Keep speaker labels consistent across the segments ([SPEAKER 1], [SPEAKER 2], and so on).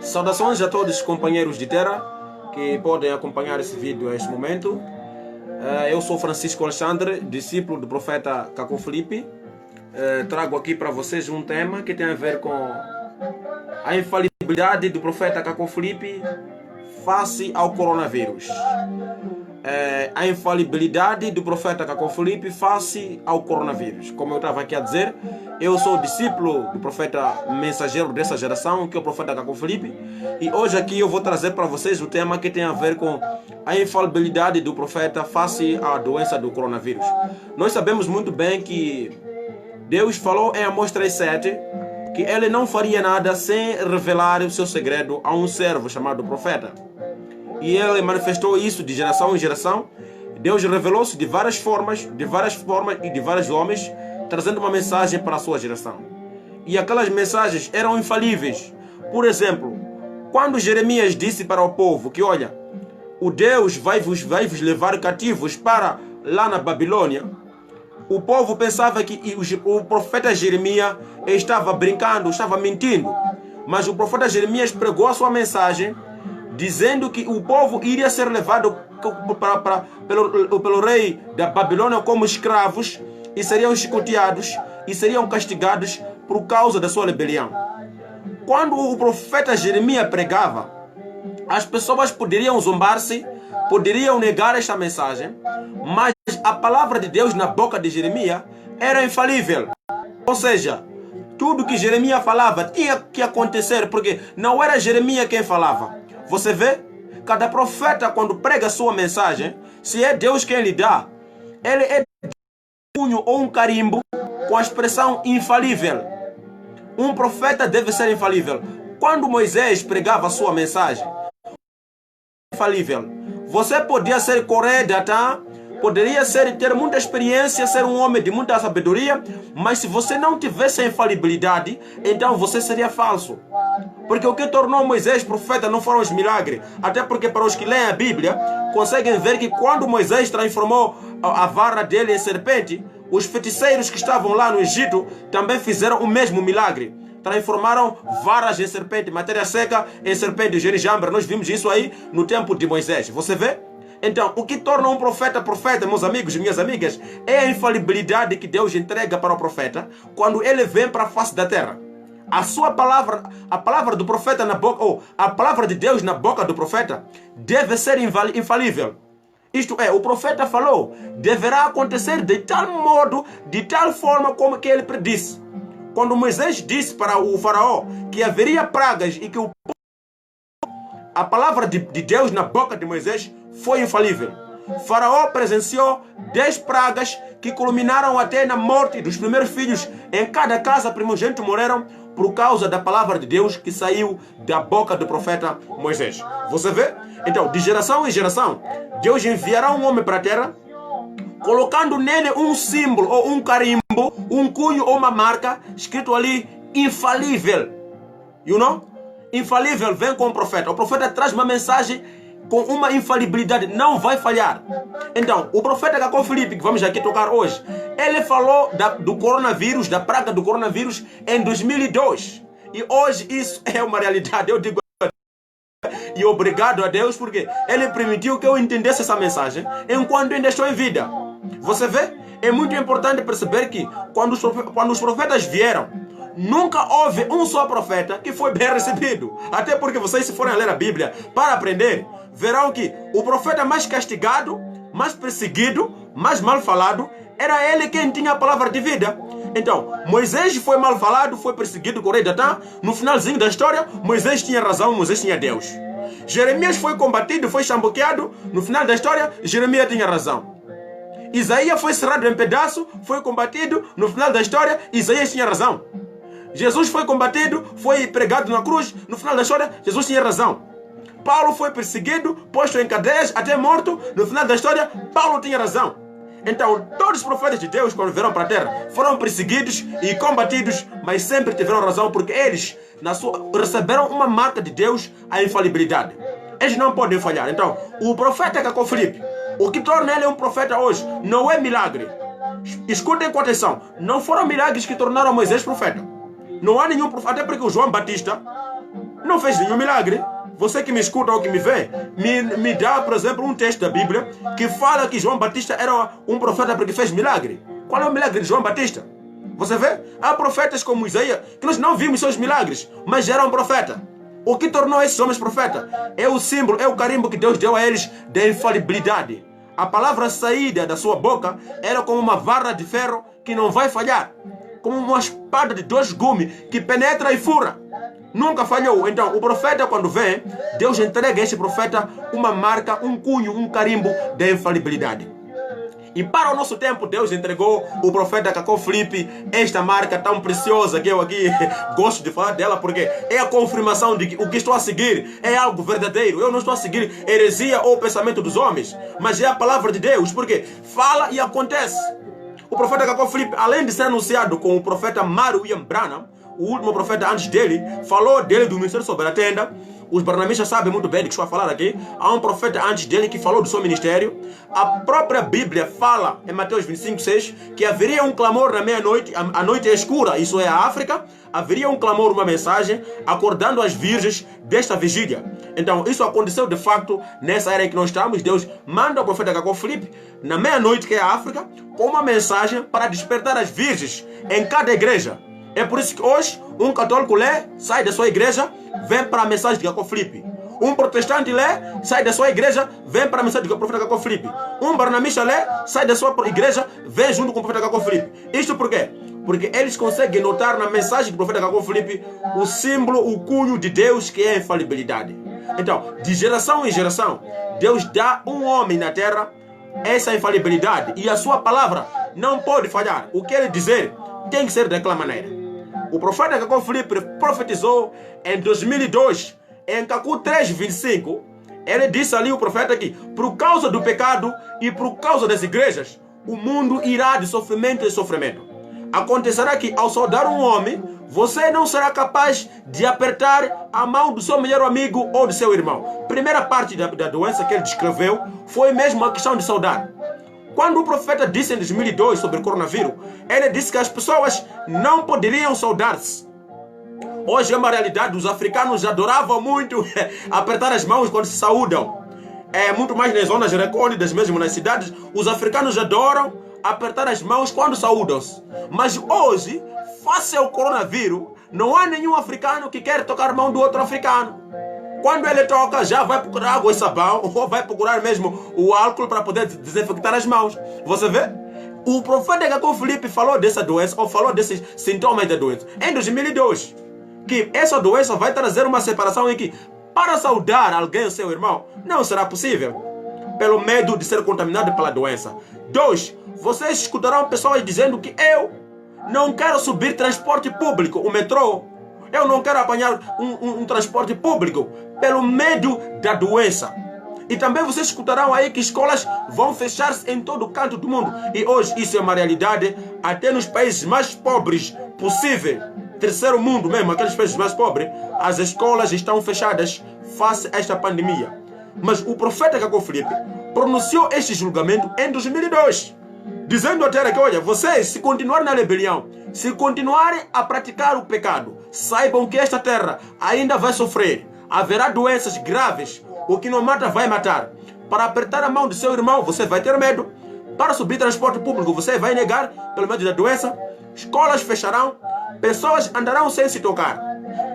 [SPEAKER 1] Saudações a todos os companheiros de terra que podem acompanhar esse vídeo neste momento. Eu sou Francisco Alexandre, discípulo do profeta Caco Filipe. Trago aqui para vocês um tema que tem a ver com a infalibilidade do profeta Caco Filipe face ao coronavírus. A infalibilidade do profeta Caco Filipe face ao coronavírus. Como eu estava aqui a dizer, eu sou discípulo do profeta mensageiro dessa geração, que é o profeta Caco Filipe, e hoje aqui eu vou trazer para vocês o tema que tem a ver com a infalibilidade do profeta face à doença do coronavírus. Nós sabemos muito bem que Deus falou em Amós 3:7 que ele não faria nada sem revelar o seu segredo a um servo chamado profeta. E ele manifestou isso de geração em geração. Deus revelou-se de várias formas e de vários homens, trazendo uma mensagem para a sua geração. E aquelas mensagens eram infalíveis. Por exemplo, quando Jeremias disse para o povo que, olha, o Deus vai vos levar cativos para lá na Babilônia, o povo pensava que o profeta Jeremias estava brincando, estava mentindo. Mas o profeta Jeremias pregou a sua mensagem dizendo que o povo iria ser levado pelo rei da Babilônia como escravos e seriam chicoteados e seriam castigados por causa da sua rebelião. Quando o profeta Jeremias pregava, as pessoas poderiam zombar-se, poderiam negar esta mensagem, mas a palavra de Deus na boca de Jeremias era infalível. Ou seja, tudo que Jeremias falava tinha que acontecer, porque não era Jeremias quem falava. Você vê? Cada profeta, quando prega sua mensagem, se é Deus quem lhe dá, ele é um punho ou um carimbo com a expressão infalível. Um profeta deve ser infalível. Quando Moisés pregava sua mensagem, infalível. Você podia ser correto, poderia ter muita experiência, ser um homem de muita sabedoria, mas se você não tivesse a infalibilidade, então você seria falso. Porque o que tornou Moisés profeta não foram os milagres. Até porque para os que leem a Bíblia, conseguem ver que quando Moisés transformou a vara dele em serpente, os feiticeiros que estavam lá no Egito também fizeram o mesmo milagre. Transformaram varas em serpente, matéria seca em serpente, genijambre. Nós vimos isso aí no tempo de Moisés. Você vê? Então, o que torna um profeta profeta, meus amigos e minhas amigas, é a infalibilidade que Deus entrega para o profeta quando ele vem para a face da terra. A sua palavra, a palavra do profeta na boca, ou a palavra de Deus na boca do profeta, deve ser infalível. Isto é, o profeta falou, deverá acontecer de tal modo, de tal forma como que ele predisse. Quando Moisés disse para o faraó que haveria pragas e que a palavra de Deus na boca de Moisés foi infalível. Faraó presenciou 10 pragas que culminaram até na morte dos primeiros filhos. Em cada casa, primogênitos morreram por causa da palavra de Deus que saiu da boca do profeta Moisés. Você vê? Então, de geração em geração, Deus enviará um homem para a terra, colocando nele um símbolo ou um carimbo, um cunho ou uma marca, escrito ali, infalível. You know? Infalível vem com o profeta. O profeta traz uma mensagem com uma infalibilidade, não vai falhar. Então, o profeta Caco Filipe, que vamos aqui tocar hoje, ele falou do coronavírus, da praga do coronavírus em 2002. E hoje isso é uma realidade. Eu digo e obrigado a Deus porque ele permitiu que eu entendesse essa mensagem enquanto ainda estou em vida. Você vê? É muito importante perceber que quando os profetas vieram, nunca houve um só profeta que foi bem recebido. Até porque vocês, se forem ler a Bíblia para aprender, verão que o profeta mais castigado, mais perseguido, mais mal falado, era ele quem tinha a palavra de vida. Então, Moisés foi mal falado, foi perseguido com o rei Datã. No finalzinho da história, Moisés tinha razão, Moisés tinha Deus. Jeremias foi combatido, foi chamboqueado. No final da história, Jeremias tinha razão. Isaías foi cerrado em pedaço, foi combatido. No final da história, Isaías tinha razão. Jesus foi combatido, foi pregado na cruz. No final da história, Jesus tinha razão. Paulo foi perseguido, posto em cadeias, até morto. No final da história, Paulo tinha razão. Então, todos os profetas de Deus, quando vieram para a terra, foram perseguidos e combatidos, mas sempre tiveram razão, porque eles receberam uma marca de Deus, a infalibilidade. Eles não podem falhar. Então, o profeta Caco Filipe, o que torna ele um profeta hoje, não é milagre. Escutem com atenção, não foram milagres que tornaram Moisés profeta. Não há nenhum profeta, até porque o João Batista, não fez nenhum milagre. Você que me escuta ou que me vê, me dá, por exemplo, um texto da Bíblia que fala que João Batista era um profeta porque fez milagre. Qual é o milagre de João Batista? Você vê? Há profetas como Isaías que nós não vimos seus milagres, mas eram profeta. O que tornou esses homens profetas é o símbolo, é o carimbo que Deus deu a eles da infalibilidade. A palavra saída da sua boca era como uma vara de ferro que não vai falhar, como uma espada de 2 gumes que penetra e fura. Nunca falhou. Então, o profeta, quando vem, Deus entrega a esse profeta uma marca, um cunho, um carimbo da infalibilidade. E para o nosso tempo, Deus entregou o profeta Cacó Filipe esta marca tão preciosa que eu aqui gosto de falar dela, porque é a confirmação de que o que estou a seguir é algo verdadeiro. Eu não estou a seguir heresia ou pensamento dos homens, mas é a palavra de Deus, porque fala e acontece. O profeta Cacó Filipe, além de ser anunciado com o profeta Mário William Branham, o último profeta antes dele, falou dele do ministério sobre a tenda. Os barnamistas sabem muito bem do que estou a falar aqui. Há um profeta antes dele que falou do seu ministério. A própria Bíblia fala, em Mateus 25:6, que haveria um clamor na meia-noite, a noite é escura, isso é a África. Haveria um clamor, uma mensagem, acordando as virgens desta vigília. Então, isso aconteceu de facto nessa era em que nós estamos. Deus manda o profeta Cacó Filipe, na meia-noite, que é a África, com uma mensagem para despertar as virgens em cada igreja. É por isso que hoje um católico lê, sai da sua igreja, vem para a mensagem de Cacó Filipe. Um protestante lê, sai da sua igreja, vem para a mensagem do profeta Cacó Filipe. Um barnamista lê, sai da sua igreja, vem junto com o profeta Cacó Filipe. Isto por quê? Porque eles conseguem notar na mensagem do profeta Cacó Filipe o símbolo, o cunho de Deus, que é a infalibilidade. Então, de geração em geração, Deus dá um homem na terra essa infalibilidade, e a sua palavra não pode falhar. O que ele dizer tem que ser daquela maneira. O profeta Cacó Filipe profetizou em 2002, em Cacu 3:25. Ele disse ali, o profeta, que por causa do pecado e por causa das igrejas, o mundo irá de sofrimento em sofrimento. Acontecerá que ao saudar um homem, você não será capaz de apertar a mão do seu melhor amigo ou do seu irmão. Primeira parte da doença que ele descreveu foi mesmo a questão de saudar. Quando o profeta disse em 2002 sobre o coronavírus, ele disse que as pessoas não poderiam saudar-se. Hoje é uma realidade, os africanos adoravam muito apertar as mãos quando se saúdam. É muito mais nas zonas recônditas, mesmo nas cidades, os africanos adoram apertar as mãos quando saúdam-se. Mas hoje, face ao coronavírus, não há nenhum africano que quer tocar a mão do outro africano. Quando ele toca, já vai procurar água e sabão, ou vai procurar mesmo o álcool para poder desinfectar as mãos. Você vê? O profeta Cacó Filipe falou dessa doença, ou falou desses sintomas da doença, em 2002. Que essa doença vai trazer uma separação em que, para saudar alguém, seu irmão, não será possível, pelo medo de ser contaminado pela doença. 2. Vocês escutarão pessoas dizendo que eu não quero subir transporte público, o metrô. Eu não quero apanhar um transporte público pelo medo da doença. E também vocês escutarão aí que escolas vão fechar-se em todo o canto do mundo. E hoje isso é uma realidade até nos países mais pobres possível. Terceiro mundo mesmo, aqueles países mais pobres, as escolas estão fechadas face a esta pandemia. Mas o profeta Cacó Filipe pronunciou este julgamento em 2002. Dizendo à terra que, olha, vocês, se continuarem na rebelião, se continuarem a praticar o pecado, saibam que esta terra ainda vai sofrer. Haverá doenças graves. O que não mata vai matar. Para apertar a mão do seu irmão, você vai ter medo. Para subir transporte público, você vai negar pelo medo da doença. Escolas fecharão. Pessoas andarão sem se tocar.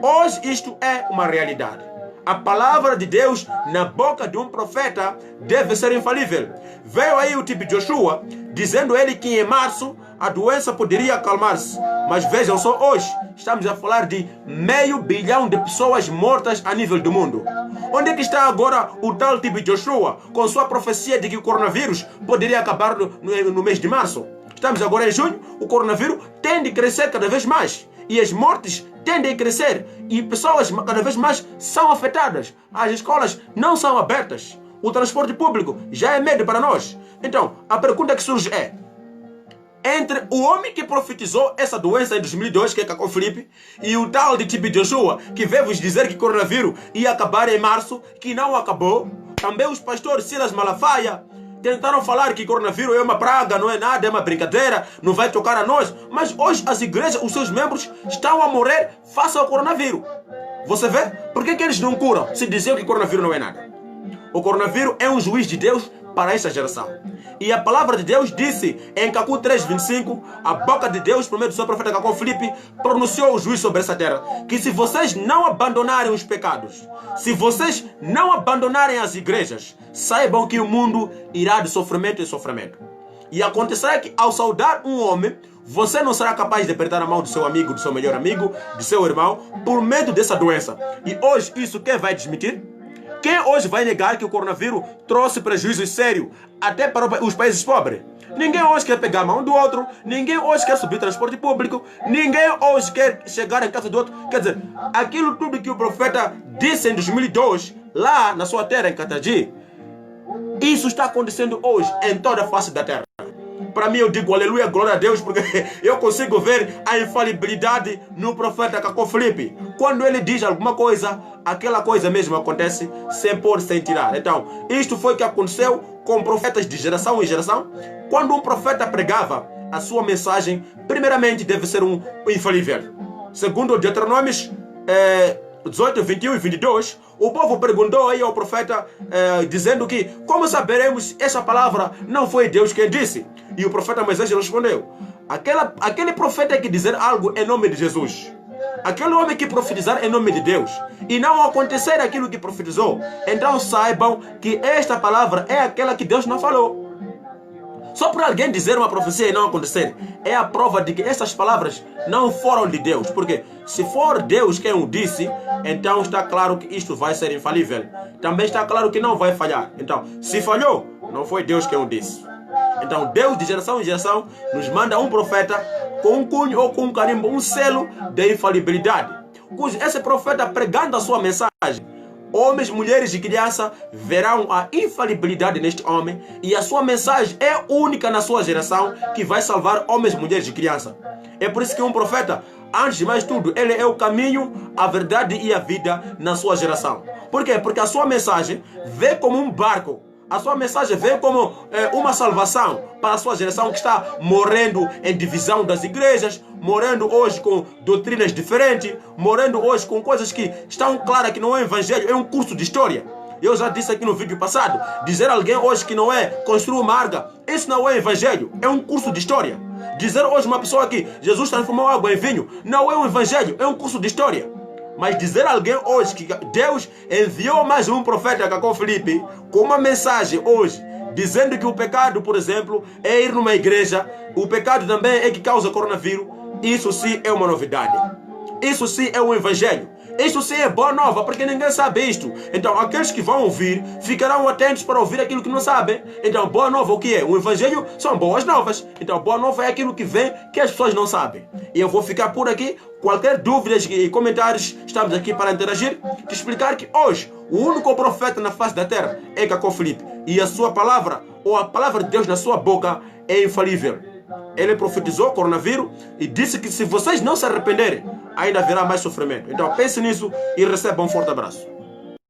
[SPEAKER 1] Hoje isto é uma realidade. A palavra de Deus na boca de um profeta deve ser infalível. Veio aí o tipo de Joshua, dizendo ele que em março a doença poderia acalmar-se. Mas vejam só, hoje estamos a falar de 500 milhões de pessoas mortas a nível do mundo. Onde é que está agora o tal tipo de Joshua, com sua profecia de que o coronavírus poderia acabar no mês de março? Estamos agora em junho, o coronavírus tende a crescer cada vez mais. E as mortes tendem a crescer. E pessoas cada vez mais são afetadas. As escolas não são abertas. O transporte público já é medo para nós. Então, a pergunta que surge é: entre o homem que profetizou essa doença em 2002, que é Cacó Filipe, e o tal de tipo Joshua, que veio vos dizer que o coronavírus ia acabar em março, que não acabou, também os pastores Silas Malafaia tentaram falar que coronavírus é uma praga, não é nada, é uma brincadeira, não vai tocar a nós. Mas hoje as igrejas, os seus membros estão a morrer face ao coronavírus. Você vê? Por que eles não curam se diziam que o coronavírus não é nada? O coronavírus é um juiz de Deus para esta geração. E a palavra de Deus disse em Cacu 3:25, a boca de Deus, por meio do seu profeta Cacó Filipe, pronunciou o juízo sobre essa terra, que se vocês não abandonarem os pecados, se vocês não abandonarem as igrejas, saibam que o mundo irá de sofrimento em sofrimento. E acontecerá que ao saudar um homem, você não será capaz de apertar a mão do seu amigo, do seu melhor amigo, do seu irmão, por medo dessa doença. E hoje isso quem vai desmentir? Quem hoje vai negar que o coronavírus trouxe prejuízo sério até para os países pobres? Ninguém hoje quer pegar a mão do outro, ninguém hoje quer subir transporte público, ninguém hoje quer chegar em casa do outro. Quer dizer, aquilo tudo que o profeta disse em 2002, lá na sua terra, em Catagi, isso está acontecendo hoje em toda a face da terra. Para mim eu digo aleluia, glória a Deus, porque eu consigo ver a infalibilidade no profeta Cacó Filipe. Quando ele diz alguma coisa, aquela coisa mesmo acontece sem pôr, sem tirar. Então, isto foi o que aconteceu com profetas de geração em geração. Quando um profeta pregava, a sua mensagem, primeiramente, deve ser um infalível. Segundo o Deuteronômios 18, 21 e 22, o povo perguntou aí ao profeta, dizendo que, como saberemos essa palavra não foi Deus quem disse? E o profeta Moisés respondeu, aquele profeta que dizer algo em nome de Jesus, aquele homem que profetizar em nome de Deus, e não acontecer aquilo que profetizou, então saibam que esta palavra é aquela que Deus não falou. Só por alguém dizer uma profecia e não acontecer, é a prova de que essas palavras não foram de Deus. Porque se for Deus quem o disse, então está claro que isto vai ser infalível. Também está claro que não vai falhar. Então, se falhou, não foi Deus quem o disse. Então, Deus de geração em geração nos manda um profeta com um cunho ou com um carimbo, um selo de infalibilidade. Cujo esse profeta pregando a sua mensagem, homens, mulheres e crianças verão a infalibilidade neste homem e a sua mensagem é única na sua geração que vai salvar homens, mulheres e crianças. É por isso que um profeta, antes de mais tudo, ele é o caminho, a verdade e a vida na sua geração. Por quê? Porque a sua mensagem vem como um barco. A sua mensagem vem como uma salvação para a sua geração que está morrendo em divisão das igrejas, morrendo hoje com doutrinas diferentes, morrendo hoje com coisas que estão claras que não é evangelho, é um curso de história. Eu já disse aqui no vídeo passado, dizer a alguém hoje que não é construir uma arca, isso não é evangelho, é um curso de história. Dizer hoje uma pessoa que Jesus transformou água em vinho, não é um evangelho, é um curso de história. Mas dizer a alguém hoje que Deus enviou mais um profeta, Cacó Filipe, com uma mensagem hoje, dizendo que o pecado, por exemplo, é ir numa igreja, o pecado também é que causa coronavírus, isso sim é uma novidade. Isso sim é um evangelho. Isso sim é boa nova, porque ninguém sabe isto. Então, aqueles que vão ouvir, ficarão atentos para ouvir aquilo que não sabem. Então, boa nova o que é? O evangelho são boas novas. Então, boa nova é aquilo que vem que as pessoas não sabem. E eu vou ficar por aqui. Qualquer dúvidas e comentários, estamos aqui para interagir. Te explicar que hoje, o único profeta na face da terra é Cacó Filipe. E a sua palavra, ou a palavra de Deus na sua boca, é infalível. Ele profetizou o coronavírus e disse que se vocês não se arrependerem, ainda haverá mais sofrimento. Então pense nisso e receba um forte abraço.